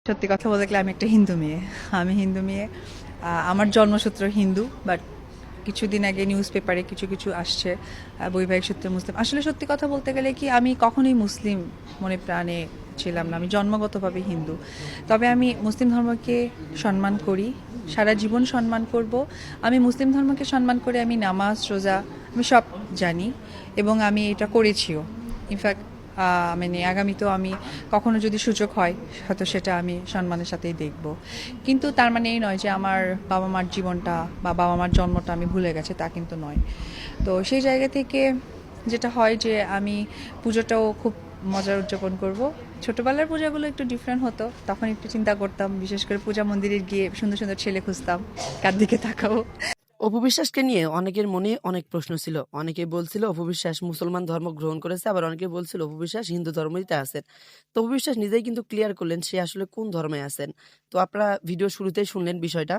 সত্যি কথা বলতে গেলে আমি একটা হিন্দু মেয়ে। আমি হিন্দু মেয়ে। আমার জন্মসূত্র হিন্দু, বাট কিছুদিন আগে নিউজ পেপারে কিছু কিছু আসছে বৈবাহিক সূত্রে মুসলিম। আসলে সত্যি কথা বলতে গেলে কি, আমি কখনোই মুসলিম মনে প্রাণে ছিলাম না। আমি জন্মগতভাবে হিন্দু। তবে আমি মুসলিম ধর্মকে সম্মান করি, সারা জীবন সম্মান করব। আমি মুসলিম ধর্মকে সম্মান করে আমি নামাজ রোজা আমি সব জানি, এবং আমি এটা করেছিও। ইনফ্যাক্ট মানে আগামীতেও আমি কখনো যদি সুযোগ হয় হয়তো সেটা আমি সম্মানের সাথেই দেখব। কিন্তু তার মানে এই নয় যে আমার বাবা মার জীবনটা বা বাবা মার জন্মটা আমি ভুলে গেছি, তা কিন্তু নয়। তো সেই জায়গা থেকে যেটা হয় যে আমি পুজোটাও খুব মজার উদযাপন করব। ছোটোবেলার পূজাগুলো একটু ডিফারেন্ট হতো, তখন একটু চিন্তা করতাম, বিশেষ করে পূজা মন্দিরে গিয়ে সুন্দর সুন্দর ছেলে খুঁজতাম কার দিকে তাকাবো। অপু বিশ্বাসকে নিয়ে অনেকের মনে অনেক প্রশ্ন ছিল। অনেকে বলছিল অপু বিশ্বাস মুসলমান ধর্ম গ্রহণ করেছে, আবার অনেকে বলছিল অপু বিশ্বাস হিন্দু ধর্মইতে আছেন। তো অপু বিশ্বাস নিজেই কিন্তু ক্লিয়ার করলেন সে আসলে কোন ধর্মে আছেন। তো আপনারা ভিডিও শুরুতেই শুনলেন বিষয়টা।